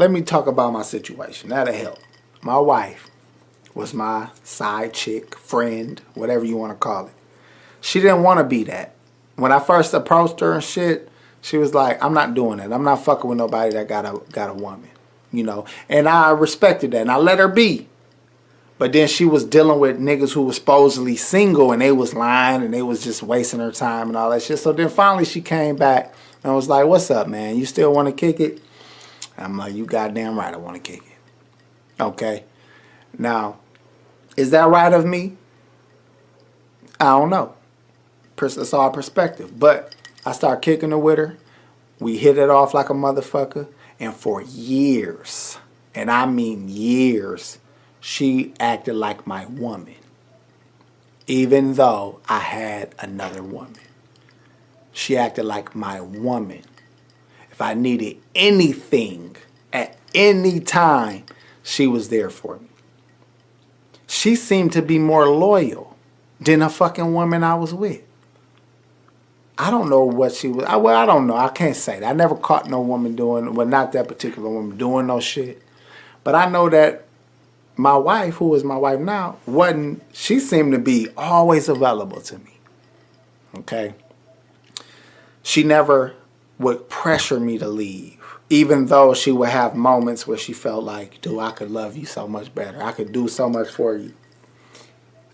let me talk about my situation. That'll help. My wife was my side chick, friend, whatever you want to call it. She didn't want to be that. When I first approached her and shit, she was like, I'm not doing it. I'm not fucking with nobody that got a woman. You know? And I respected that. And I let her be. But then she was dealing with niggas who were supposedly single and they was lying and they was just wasting her time and all that shit. So then finally she came back and was like, what's up, man? You still want to kick it? And I'm like, you goddamn right I want to kick it. Okay. Now, is that right of me? I don't know. It's all perspective. But I started kicking it with her. We hit it off like a motherfucker. And for years, and I mean years, she acted like my woman, even though I had another woman. She acted like my woman. If I needed anything at any time, she was there for me. She seemed to be more loyal than a fucking woman I was with. I don't know what she was. Well, I don't know. I can't say that. I never caught no woman doing, well, not that particular woman doing no shit. But I know that my wife, who is my wife now, she seemed to be always available to me. Okay? She never would pressure me to leave, even though she would have moments where she felt like, dude, I could love you so much better. I could do so much for you.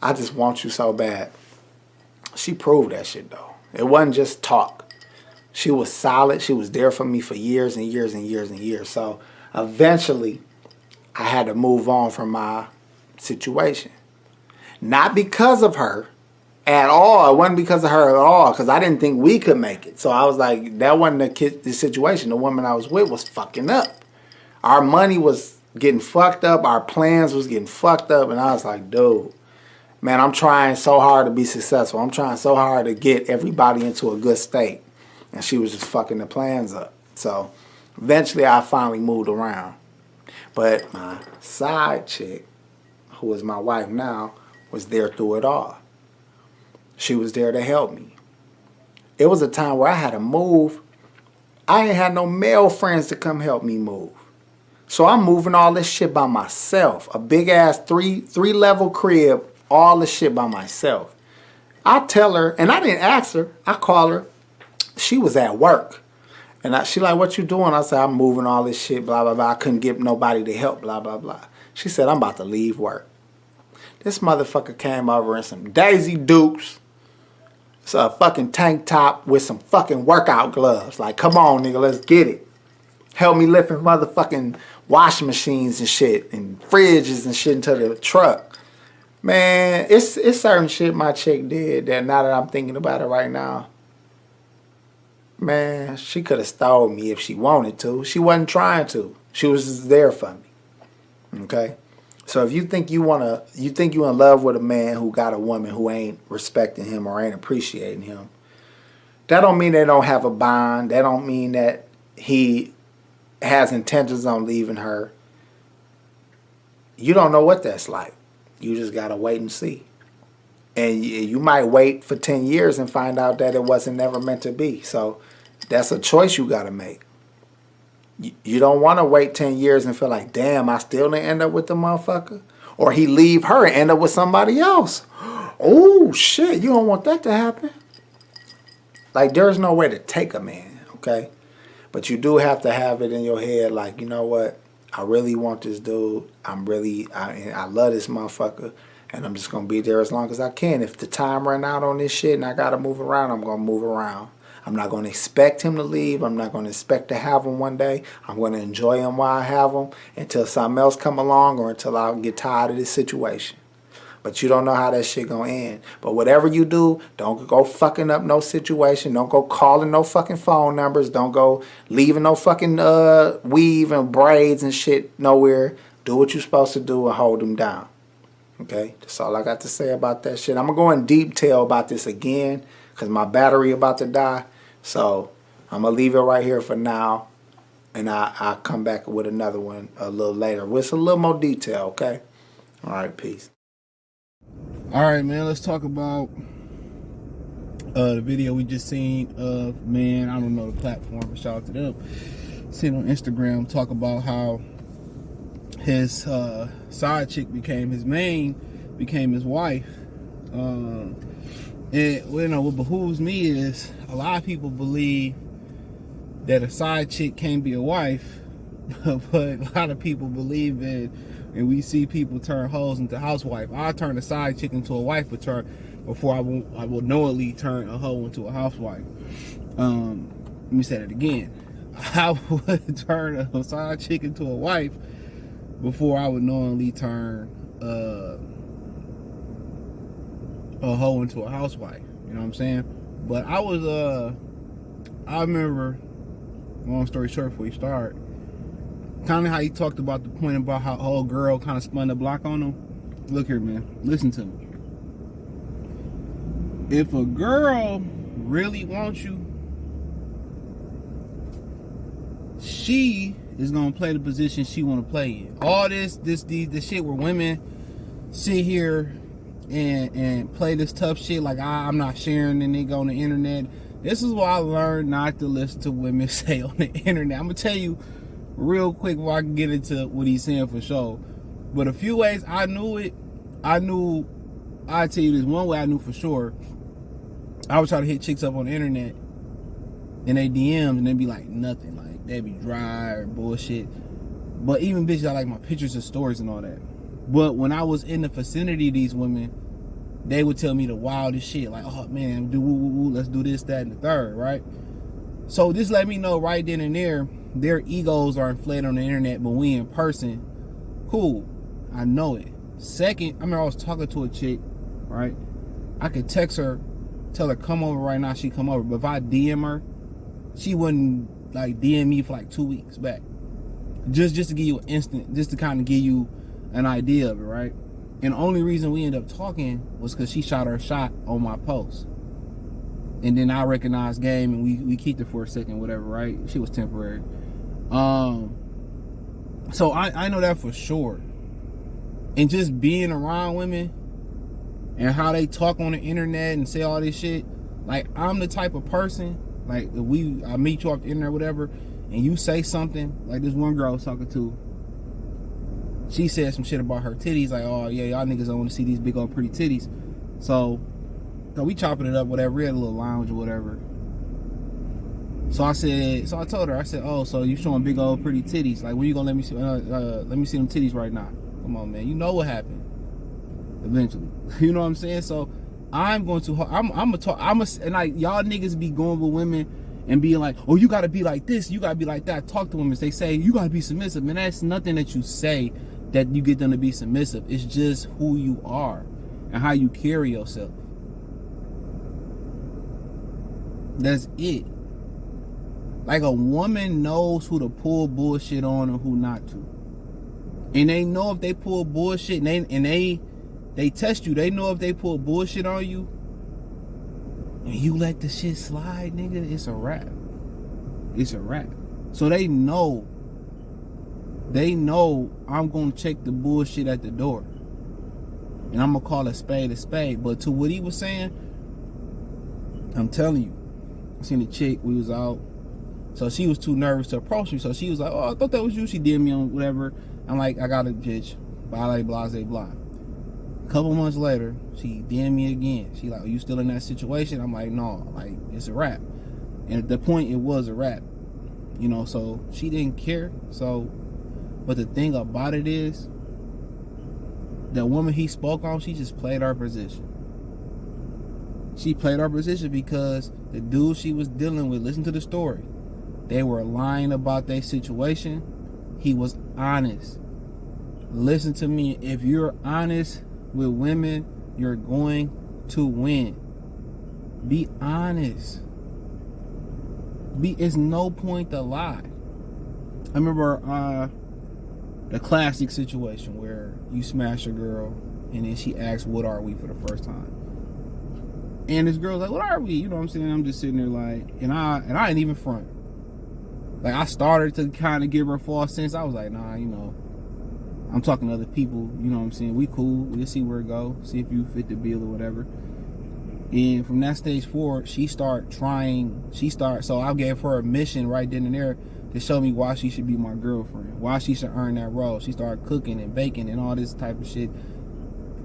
I just want you so bad. She proved that shit, though. It wasn't just talk. She was solid. She was there for me for years and years and years and years. So eventually, I had to move on from my situation. Not because of her at all. It wasn't because of her at all, because I didn't think we could make it. So I was like, that wasn't the situation. The woman I was with was fucking up. Our money was getting fucked up. Our plans was getting fucked up. And I was like, dude, man, I'm trying so hard to be successful. I'm trying so hard to get everybody into a good state. And she was just fucking the plans up. So eventually I finally moved around. But my side chick, who is my wife now, was there through it all. She was there to help me. It was a time where I had to move. I ain't had no male friends to come help me move. So I'm moving all this shit by myself. A big ass three-level crib, all this shit by myself. I tell her, and I didn't ask her, I call her. She was at work. And she like, what you doing? I said, I'm moving all this shit, blah, blah, blah. I couldn't get nobody to help, blah, blah, blah. She said, I'm about to leave work. This motherfucker came over in some Daisy Dukes. It's a fucking tank top with some fucking workout gloves. Like, come on, nigga, let's get it. Help me lifting motherfucking washing machines and shit and fridges and shit into the truck. Man, it's certain shit my chick did that now that I'm thinking about it right now, man, she could have stole me if she wanted to. She wasn't trying to. She was just there for me. Okay? So if you think you in love with a man who got a woman who ain't respecting him or ain't appreciating him, that don't mean they don't have a bond. That don't mean that he has intentions on leaving her. You don't know what that's like. You just gotta wait and see. And you might wait for 10 years and find out that it wasn't never meant to be. So that's a choice you got to make. You don't want to wait 10 years and feel like, damn, I still didn't end up with the motherfucker. Or he leave her and end up with somebody else. Oh, shit, you don't want that to happen. Like, there's no way to take a man, okay? But you do have to have it in your head like, you know what? I really want this dude. I love this motherfucker. And I'm just going to be there as long as I can. If the time ran out on this shit and I got to move around, I'm going to move around. I'm not going to expect him to leave. I'm not going to expect to have him one day. I'm going to enjoy him while I have him until something else come along or until I get tired of this situation. But you don't know how that shit going to end. But whatever you do, don't go fucking up no situation. Don't go calling no fucking phone numbers. Don't go leaving no fucking weave and braids and shit nowhere. Do what you're supposed to do and hold them down. Okay, that's all I got to say about that shit. I'm going to go in detail about this again because my battery about to die. So I'm going to leave it right here for now. And I'll come back with another one a little later with a little more detail, okay? All right, peace. All right, man, let's talk about the video we just seen of, man, I don't know the platform, but shout out to them. seen on Instagram talk about how his side chick became his main, became his wife. And what behooves me is a lot of people believe that a side chick can't be a wife, but a lot of people believe in, and we see people turn hoes into housewife. I turn a side chick into a wife before I will knowingly turn a hoe into a housewife. Let me say that again. I would turn a side chick into a wife before I would knowingly turn a hoe into a housewife. You know what I'm saying? But I remember, long story short before you start, kind of how you talked about the point about how old girl kind of spun the block on him. Look here, man. Listen to me. If a girl really wants you, she is gonna play the position she wanna play in. All this shit where women sit here and play this tough shit like I'm not sharing the nigga on the internet. This is why I learned not to listen to women say on the internet. I'm gonna tell you real quick before I can get into what he's saying for sure. But a few ways I knew it. I'll tell you this one way I knew for sure. I would try to hit chicks up on the internet in they DMs and they'd be like nothing. Like they'd be dry or bullshit. But even bitches, I like my pictures and stories and all that. But when I was in the vicinity of these women, they would tell me the wildest shit. Like, oh man, let's do this, that, and the third, right? So this let me know right then and there, their egos are inflated on the internet, but we in person, cool. I know it. Second, I remember I was talking to a chick, right? I could text her, tell her come over right now, she come over. But if I DM her, she wouldn't like DM me for like 2 weeks back. Just to give you an instant, just to kind of give you an idea of it, right? And the only reason we ended up talking was because she shot her shot on my post. And then I recognized game and we kept it for a second, whatever, right? She was temporary. So I know that for sure. And just being around women and how they talk on the internet and say all this shit, like I'm the type of person, like if I meet you off the internet or whatever, and you say something, like this one girl I was talking to, she said some shit about her titties, like, oh yeah, y'all niggas don't want to see these big old pretty titties. So we chopping it up, whatever, we had a little lounge or whatever. So I told her, I said, oh, so you showing big old pretty titties, like when you gonna let me see them titties right now? Come on, man, you know what happened eventually. You know what I'm saying? So I'm like, y'all niggas be going with women and being like, oh, you gotta be like this, you gotta be like that. Talk to women, they say you gotta be submissive. Man, that's nothing that you say that you get them to be submissive. It's just who you are and how you carry yourself. That's it. Like a woman knows who to pull bullshit on and who not to. And they know if they pull bullshit and they test you, they know if they pull bullshit on you and you let the shit slide, nigga, it's a wrap. It's a wrap. So they know I'm gonna check the bullshit at the door. And I'm gonna call a spade a spade. But to what he was saying, I'm telling you, I seen a chick, we was out. So she was too nervous to approach me. So she was like, oh, I thought that was you. She did me on whatever. I'm like, I got a bitch. Blah, blah, blah. A couple months later, she DM'd me again. She like, are you still in that situation? I'm like, no, like, it's a wrap. And at the point, it was a wrap. You know, so she didn't care. So, but the thing about it is, the woman he spoke on, she just played her position. She played her position because the dude she was dealing with, listen to the story, they were lying about their situation. He was honest. Listen to me. If you're honest with women, you're going to win. Be honest. It's no point to lie. I remember the classic situation where you smash a girl and then she asks, what are we, for the first time. And this girl's like, what are we? You know what I'm saying? I'm just sitting there like, and I ain't even front. Like, I started to kind of give her a false sense. I was like, nah, you know, I'm talking to other people, you know what I'm saying? We cool. We'll see where it go. See if you fit the bill or whatever. And from that stage forward, so I gave her a mission right then and there to show me why she should be my girlfriend, why she should earn that role. She started cooking and baking and all this type of shit.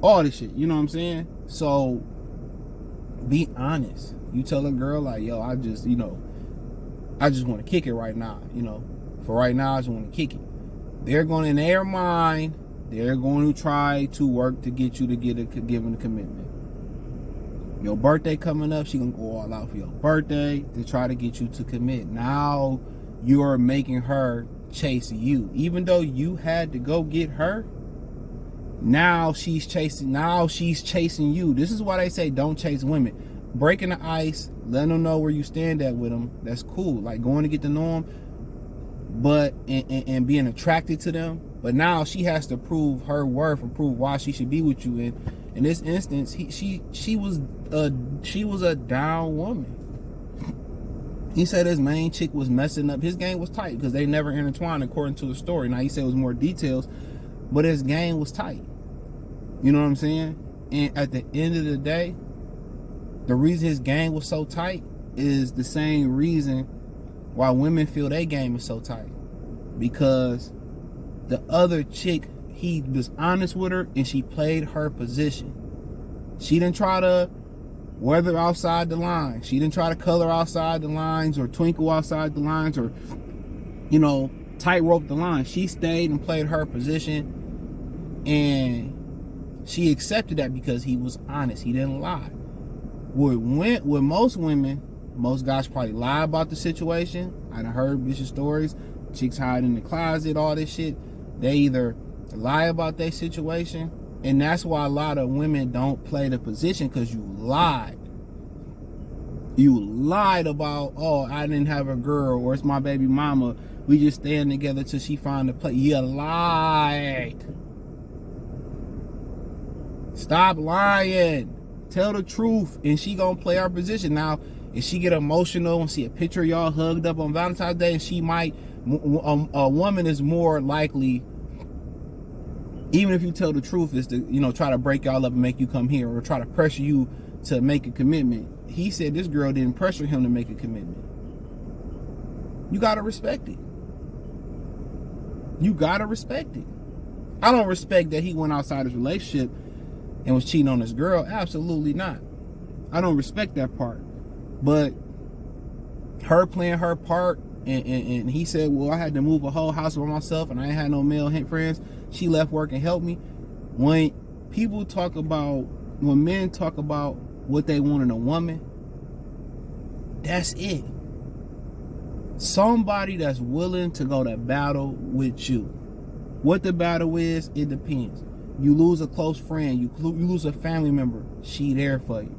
All this shit, you know what I'm saying? So, be honest. You tell a girl, like, yo, I just want to kick it right now, For right now, I just want to kick it. They're going, in their mind, they're going to try to work to get you to give them a commitment. Your birthday coming up, she gonna go all out for your birthday to try to get you to commit. Now you're making her chase you. Even though you had to go get her, now she's chasing you. This is why they say don't chase women. Breaking the ice, letting them know where you stand at with them, that's cool. Like going to get to know them, but and being attracted to them. But now she has to prove her worth and prove why she should be with you. And in this instance, she was a down woman. He said his main chick was messing up. His game was tight because they never intertwined according to the story. Now he said it was more details, but his game was tight. You know what I'm saying? And at the end of the day, the reason his game was so tight is the same reason why women feel their game is so tight. Because the other chick, he was honest with her and she played her position. She didn't try to weather outside the lines. She didn't try to color outside the lines or twinkle outside the lines or, tightrope the line. She stayed and played her position, and she accepted that because he was honest. He didn't lie. With most women, most guys probably lie about the situation. I done heard bitches stories, chicks hide in the closet, all this shit. They either lie about their situation, and that's why a lot of women don't play the position, because you lied. You lied about, oh, I didn't have a girl, or it's my baby mama. We just staying together till she find a place. You lied. Stop lying. Tell the truth, and she gonna play her position. Now, if she get emotional and see a picture of y'all hugged up on Valentine's Day, and she might, a woman is more likely, even if you tell the truth, is to, try to break y'all up and make you come here, or try to pressure you to make a commitment. He said this girl didn't pressure him to make a commitment. You gotta respect it. You gotta respect it. I don't respect that he went outside his relationship and was cheating on his girl. Absolutely not. I don't respect that part. But her playing her part, and he said, well, I had to move a whole house by myself and I ain't had no male friends. She left work and helped me. When men talk about what they want in a woman, that's it. Somebody that's willing to go to battle with you. What the battle is, it depends. You lose a close friend, you lose a family member, she there for you.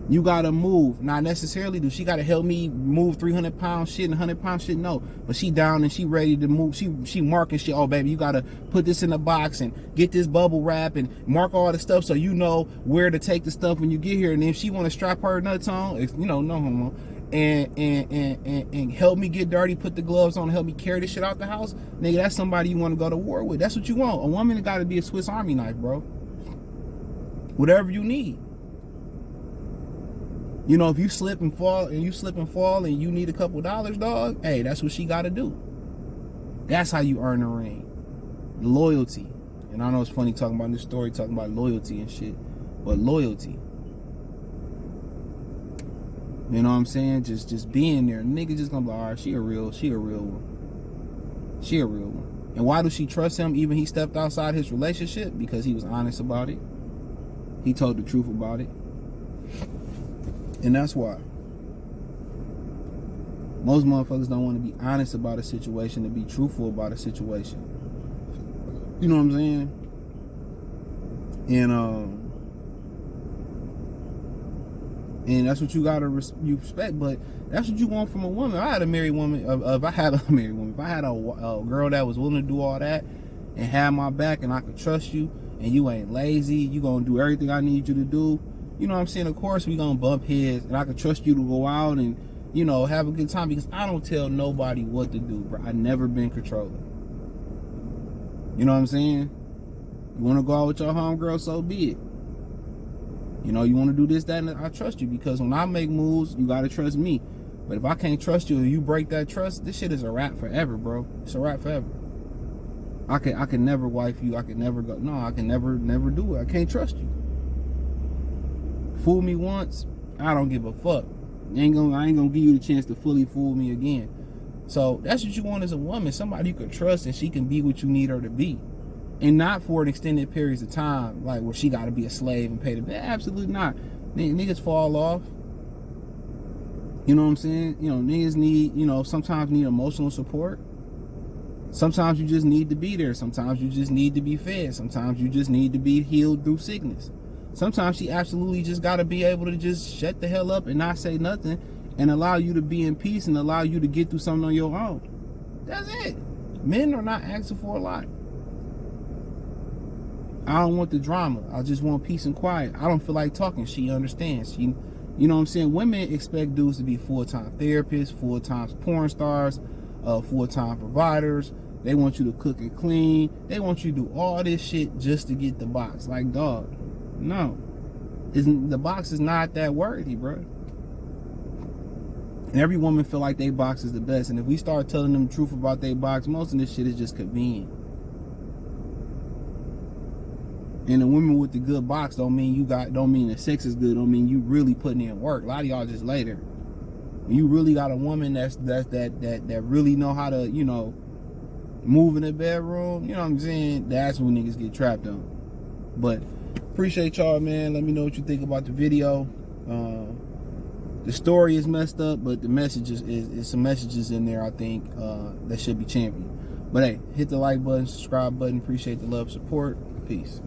You gotta move. Not necessarily do she gotta help me move 300-pound shit and 100-pound shit, no. But she down and she ready to move. She marking shit. Oh, baby, you gotta put this in the box and get this bubble wrap and mark all the stuff so you know where to take the stuff when you get here. And if she wanna strap her nuts on, no homo, and help me get dirty, put the gloves on, help me carry this shit out the house, nigga, that's somebody you wanna go to war with. That's what you want. A woman gotta be a Swiss Army knife, bro. Whatever you need. If you slip and fall and you need a couple dollars, dog, hey, that's what she got to do. That's how you earn a ring. Loyalty. And I know it's funny talking about this story, talking about loyalty and shit, but loyalty. You know what I'm saying? Just being there. Nigga just gonna be like, all right, she a real one. She a real one. And why do she trust him even he stepped outside his relationship? Because he was honest about it. He told the truth about it. And that's why most motherfuckers don't want to be honest about a situation, to be truthful about a situation. You know what I'm saying? And that's what you gotta respect. But that's what you want from a woman. If I had a married woman, if I had a girl that was willing to do all that and have my back, and I could trust you, and you ain't lazy, you gonna do everything I need you to do. You know what I'm saying? Of course we gonna bump heads, and I can trust you to go out and, have a good time, because I don't tell nobody what to do, bro. I never been controlling. You know what I'm saying? You wanna go out with your homegirl, so be it. You wanna do this, that, and I trust you, because when I make moves, you gotta trust me. But if I can't trust you, or you break that trust, this shit is a wrap forever, bro. It's a wrap forever. I can never wife you. I can never go. No, I can never do it. I can't trust you. Fool me once, I don't give a fuck. I ain't gonna give you the chance to fully fool me again. So that's what you want as a woman, somebody you can trust and she can be what you need her to be. And not for an extended periods of time, like where she gotta be a slave and pay the bill. Absolutely not. Niggas fall off. You know what I'm saying? You know, niggas need, sometimes need emotional support. Sometimes you just need to be there. Sometimes you just need to be fed. Sometimes you just need to be healed through sickness. Sometimes she absolutely just got to be able to just shut the hell up and not say nothing and allow you to be in peace and allow you to get through something on your own. That's it. Men are not asking for a lot. I don't want the drama. I just want peace and quiet. I don't feel like talking. She understands. You know what I'm saying? Women expect dudes to be full-time therapists, full-time porn stars, full-time providers. They want you to cook and clean. They want you to do all this shit just to get the box. Like, dog, no. The box is not that worthy, bro. And every woman feel like their box is the best. And if we start telling them the truth about their box, most of this shit is just convenient. And the women with the good box don't mean the sex is good, don't mean you really putting in work. A lot of y'all just lay there. When you really got a woman that really know how to, move in the bedroom, you know what I'm saying? That's when niggas get trapped on. But appreciate y'all, man. Let me know what you think about the video. The story is messed up, but the messages is some messages in there I think that should be championed. But hey, hit the like button, subscribe button. Appreciate the love, support. Peace.